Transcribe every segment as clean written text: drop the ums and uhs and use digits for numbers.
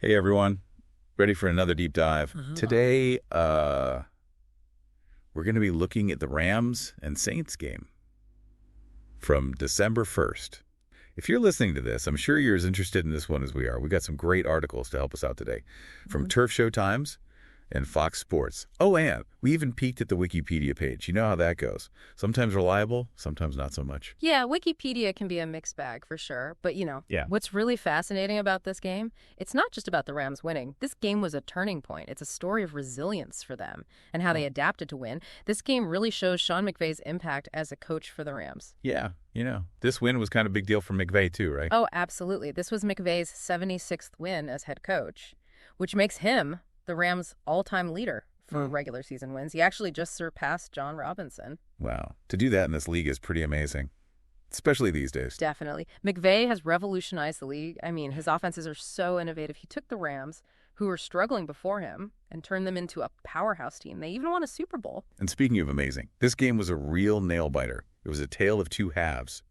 Hey everyone, ready for another deep dive. Today, we're going to be looking at the Rams and Saints game from December 1st. If you're listening to this, I'm sure you're as interested in this one as we are. We've got some great articles to help us out today from Turf Show Times and Fox Sports. Oh, and we even peeked at the Wikipedia page. You know how that goes. Sometimes reliable, sometimes not so much. Yeah, Wikipedia can be a mixed bag for sure. But, what's really fascinating about this game, it's not just about the Rams winning. This game was a turning point. It's a story of resilience for them and how they adapted to win. This game really shows Sean McVay's impact as a coach for the Rams. Yeah, this win was kind of a big deal for McVay too, right? Oh, absolutely. This was McVay's 76th win as head coach, which makes him the Rams' all-time leader for regular season wins. He actually just surpassed John Robinson. Wow. To do that in this league is pretty amazing, especially these days. Definitely. McVay has revolutionized the league. I mean, his offenses are so innovative. He took the Rams, who were struggling before him, and turned them into a powerhouse team. They even won a Super Bowl. And speaking of amazing, this game was a real nail-biter. It was a tale of two halves.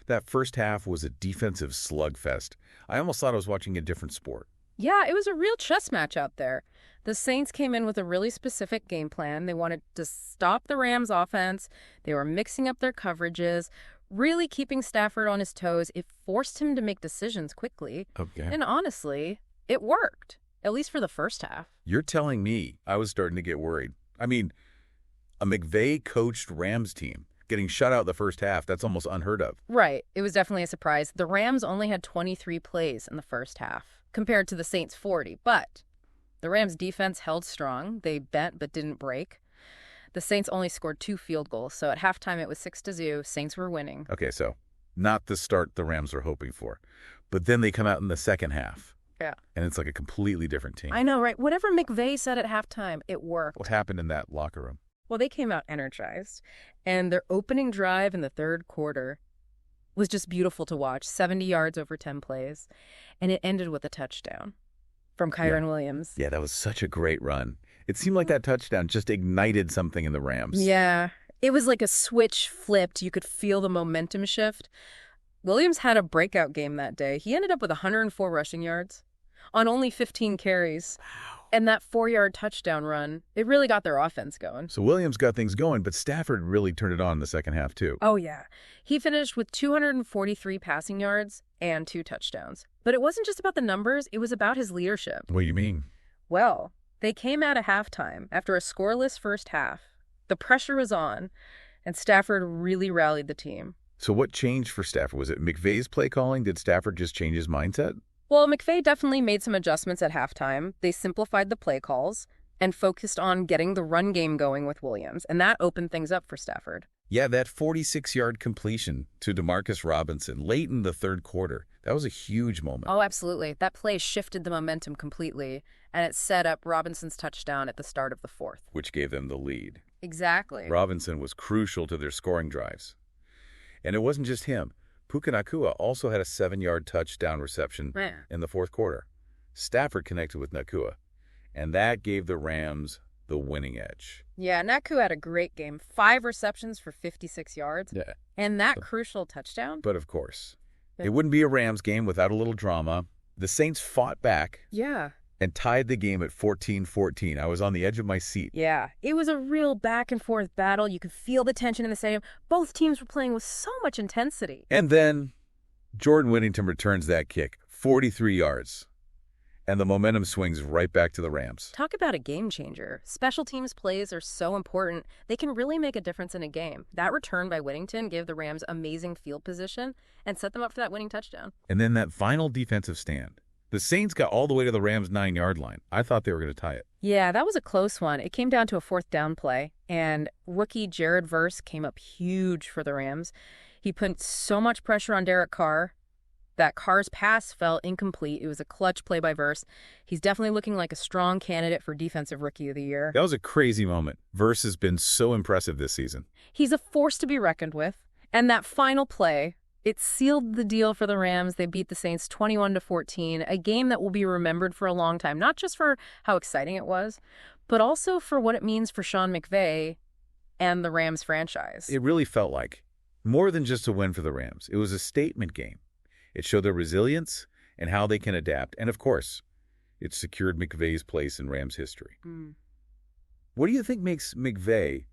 That first half was a defensive slugfest. I almost thought I was watching a different sport. Yeah, it was a real chess match out there. The Saints came in with a really specific game plan. They wanted to stop the Rams' offense. They were mixing up their coverages, really keeping Stafford on his toes. It forced him to make decisions quickly. Okay. And honestly, it worked, at least for the first half. You're telling me I was starting to get worried. I mean, a McVay-coached Rams team getting shut out the first half, that's almost unheard of. Right. It was definitely a surprise. The Rams only had 23 plays in the first half, compared to the Saints' 40. But the Rams' defense held strong. They bent but didn't break. The Saints only scored 2 field goals, so at halftime it was 6-0. Saints were winning. Okay, so not the start the Rams were hoping for. But then they come out in the second half. Yeah. And it's like a completely different team. I know, right? Whatever McVay said at halftime, it worked. What happened in that locker room? Well, they came out energized, and their opening drive in the third quarter was just beautiful to watch. 70 yards over 10 plays, and it ended with a touchdown from Kyron Williams. Yeah, that was such a great run. It seemed like that touchdown just ignited something in the Rams. Yeah, it was like a switch flipped. You could feel the momentum shift. Williams had a breakout game that day. He ended up with 104 rushing yards on only 15 carries. Wow. And that 4-yard touchdown run, it really got their offense going. So Williams got things going, but Stafford really turned it on in the second half too. Oh, yeah. He finished with 243 passing yards and 2 touchdowns. But it wasn't just about the numbers. It was about his leadership. What do you mean? Well, they came out of halftime after a scoreless first half. The pressure was on, and Stafford really rallied the team. So what changed for Stafford? Was it McVay's play calling? Did Stafford just change his mindset? Well, McVay definitely made some adjustments at halftime. They simplified the play calls and focused on getting the run game going with Williams, and that opened things up for Stafford. Yeah, that 46-yard completion to DeMarcus Robinson late in the third quarter, that was a huge moment. Oh, absolutely. That play shifted the momentum completely, and it set up Robinson's touchdown at the start of the fourth. Which gave them the lead. Exactly. Robinson was crucial to their scoring drives. And it wasn't just him. Puka Nacua also had a 7-yard touchdown reception in the fourth quarter. Stafford connected with Nacua, and that gave the Rams the winning edge. Yeah, Nacua had a great game. 5 receptions for 56 yards. Yeah. And that crucial touchdown. But of course, it wouldn't be a Rams game without a little drama. The Saints fought back. Yeah. And tied the game at 14-14. I was on the edge of my seat. Yeah, it was a real back-and-forth battle. You could feel the tension in the stadium. Both teams were playing with so much intensity. And then Jordan Whittington returns that kick, 43 yards. And the momentum swings right back to the Rams. Talk about a game changer. Special teams plays are so important. They can really make a difference in a game. That return by Whittington gave the Rams amazing field position and set them up for that winning touchdown. And then that final defensive stand. The Saints got all the way to the Rams' 9-yard line. I thought they were going to tie it. Yeah, that was a close one. It came down to a 4th down play, and rookie Jared Verse came up huge for the Rams. He put so much pressure on Derek Carr that Carr's pass fell incomplete. It was a clutch play by Verse. He's definitely looking like a strong candidate for Defensive Rookie of the Year. That was a crazy moment. Verse has been so impressive this season. He's a force to be reckoned with, and that final play, it sealed the deal for the Rams. They beat the Saints 21-14, a game that will be remembered for a long time, not just for how exciting it was, but also for what it means for Sean McVay and the Rams franchise. It really felt like more than just a win for the Rams. It was a statement game. It showed their resilience and how they can adapt. And of course, It secured McVay's place in Rams history. Mm. What do you think makes McVay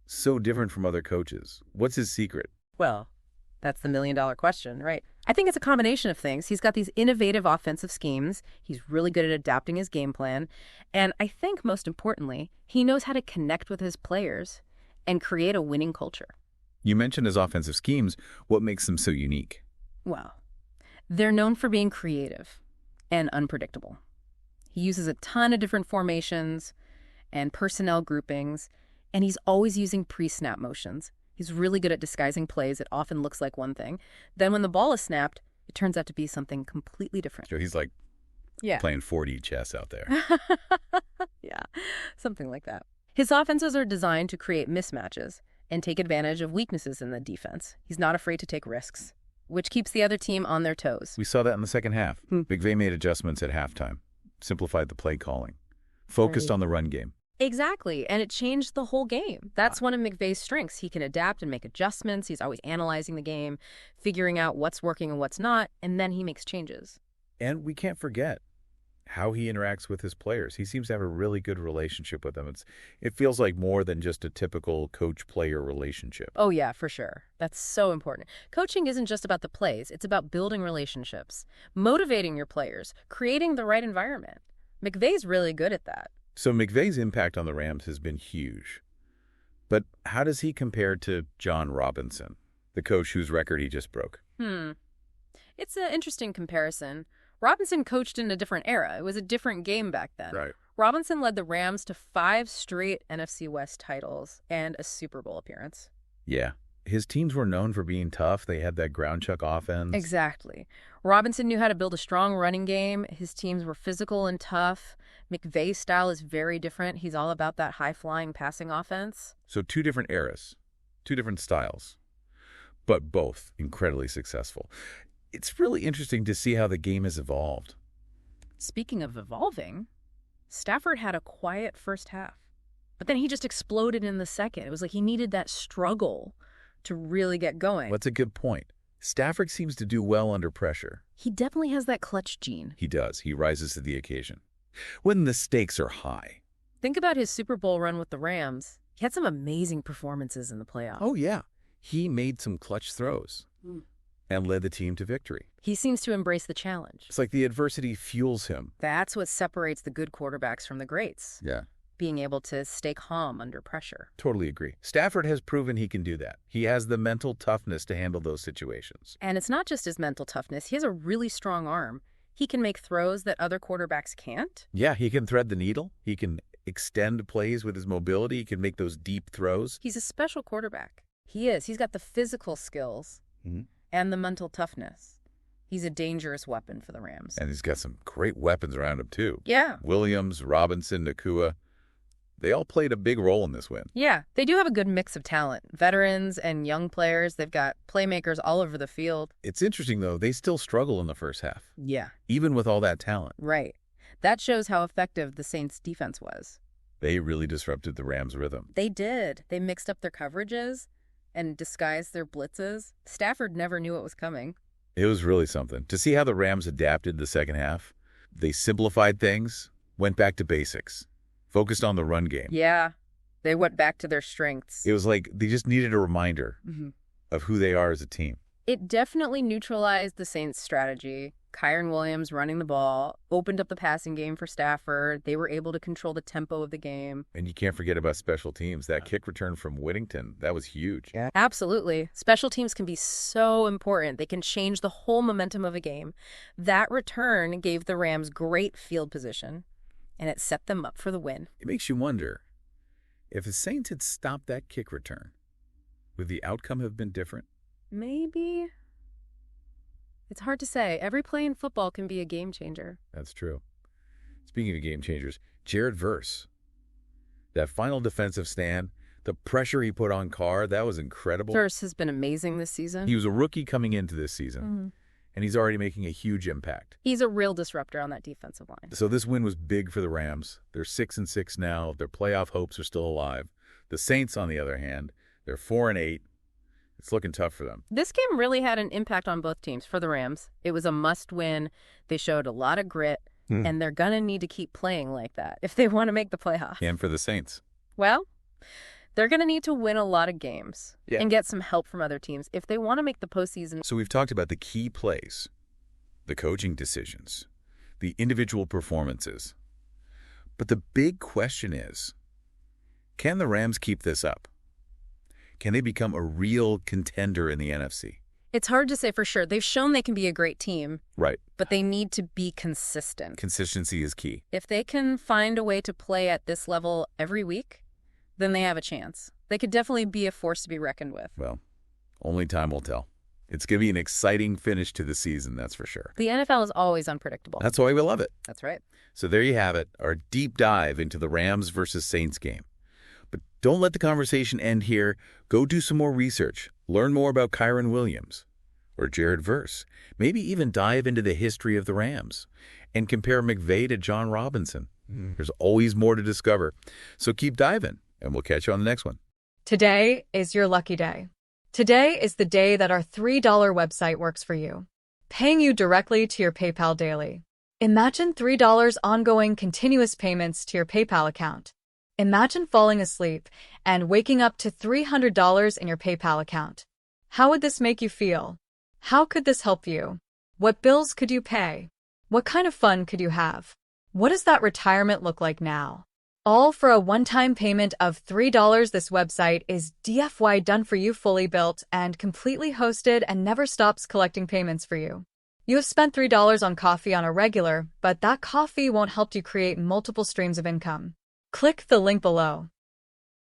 so different from other coaches? What's his secret? Well, that's the million-dollar question, right? I think it's a combination of things. He's got these innovative offensive schemes. He's really good at adapting his game plan. And I think most importantly, he knows how to connect with his players and create a winning culture. You mentioned his offensive schemes. What makes them so unique? Well, they're known for being creative and unpredictable. He uses a ton of different formations and personnel groupings, and he's always using pre-snap motions. He's really good at disguising plays. It often looks like one thing. Then when the ball is snapped, it turns out to be something completely different. So he's like playing 4D chess out there. Yeah, something like that. His offenses are designed to create mismatches and take advantage of weaknesses in the defense. He's not afraid to take risks, which keeps the other team on their toes. We saw that in the second half. McVay made adjustments at halftime, simplified the play calling, focused on the run game. Exactly, and it changed the whole game. That's one of McVay's strengths. He can adapt and make adjustments. He's always analyzing the game, figuring out what's working and what's not, and then he makes changes. And we can't forget how he interacts with his players. He seems to have a really good relationship with them. It feels like more than just a typical coach-player relationship. Oh, yeah, for sure. That's so important. Coaching isn't just about the plays. It's about building relationships, motivating your players, creating the right environment. McVay's really good at that. So McVay's impact on the Rams has been huge. But how does he compare to John Robinson, the coach whose record he just broke? It's an interesting comparison. Robinson coached in a different era. It was a different game back then. Right. Robinson led the Rams to 5 straight NFC West titles and a Super Bowl appearance. Yeah. His teams were known for being tough. They had that ground chuck offense. Exactly. Robinson knew how to build a strong running game. His teams were physical and tough. McVay's style is very different. He's all about that high-flying passing offense. So 2 different eras, 2 different styles, but both incredibly successful. It's really interesting to see how the game has evolved. Speaking of evolving, Stafford had a quiet first half, but then he just exploded in the second. It was like he needed that struggle to really get going. That's a good point. Stafford seems to do well under pressure. He definitely has that clutch gene. He does. He rises to the occasion. When the stakes are high. Think about his Super Bowl run with the Rams. He had some amazing performances in the playoffs. Oh, yeah. He made some clutch throws and led the team to victory. He seems to embrace the challenge. It's like the adversity fuels him. That's what separates the good quarterbacks from the greats. Yeah. Being able to stay calm under pressure. Totally agree. Stafford has proven he can do that. He has the mental toughness to handle those situations. And it's not just his mental toughness. He has a really strong arm. He can make throws that other quarterbacks can't. Yeah, he can thread the needle. He can extend plays with his mobility. He can make those deep throws. He's a special quarterback. He is. He's got the physical skills and the mental toughness. He's a dangerous weapon for the Rams. And he's got some great weapons around him, too. Yeah. Williams, Robinson, Nakua. They all played a big role in this win. Yeah, they do have a good mix of talent. Veterans and young players. They've got playmakers all over the field. It's interesting, though. They still struggle in the first half. Yeah. Even with all that talent. Right. That shows how effective the Saints' defense was. They really disrupted the Rams' rhythm. They did. They mixed up their coverages and disguised their blitzes. Stafford never knew it was coming. It was really something. To see how the Rams adapted the second half, they simplified things, went back to basics. Focused on the run game. Yeah, they went back to their strengths. It was like they just needed a reminder of who they are as a team. It definitely neutralized the Saints' strategy. Kyren Williams running the ball, opened up the passing game for Stafford. They were able to control the tempo of the game. And you can't forget about special teams. That kick return from Whittington, that was huge. Yeah. Absolutely. Special teams can be so important. They can change the whole momentum of a game. That return gave the Rams great field position. And it set them up for the win. It makes you wonder, if the Saints had stopped that kick return, would the outcome have been different? Maybe. It's hard to say. Every play in football can be a game changer. That's true. Speaking of game changers, Jared Verse. That final defensive stand, the pressure he put on Carr, that was incredible. Verse has been amazing this season. He was a rookie coming into this season. And he's already making a huge impact. He's a real disruptor on that defensive line. So this win was big for the Rams. They're 6-6 now. Their playoff hopes are still alive. The Saints, on the other hand, they're 4-8. It's looking tough for them. This game really had an impact on both teams. For the Rams, it was a must-win. They showed a lot of grit. And they're going to need to keep playing like that if they want to make the playoffs. And for the Saints. Well, they're going to need to win a lot of games and get some help from other teams if they want to make the postseason. So we've talked about the key plays, the coaching decisions, the individual performances. But the big question is, can the Rams keep this up? Can they become a real contender in the NFC? It's hard to say for sure. They've shown they can be a great team. Right. But they need to be consistent. Consistency is key. If they can find a way to play at this level every week, then they have a chance. They could definitely be a force to be reckoned with. Well, only time will tell. It's going to be an exciting finish to the season, that's for sure. The NFL is always unpredictable. That's why we love it. That's right. So there you have it, our deep dive into the Rams versus Saints game. But don't let the conversation end here. Go do some more research. Learn more about Kyren Williams or Jared Verse. Maybe even dive into the history of the Rams and compare McVay to John Robinson. There's always more to discover. So keep diving, and we'll catch you on the next one. Today is your lucky day. Today is the day that our $3 website works for you, paying you directly to your PayPal daily. Imagine $3 ongoing continuous payments to your PayPal account. Imagine falling asleep and waking up to $300 in your PayPal account. How would this make you feel? How could this help you? What bills could you pay? What kind of fun could you have? What does that retirement look like now? All for a one-time payment of $3. This website is DFY done for you, fully built and completely hosted, and never stops collecting payments for you. You have spent $3 on coffee on a regular, but that coffee won't help you create multiple streams of income. Click the link below.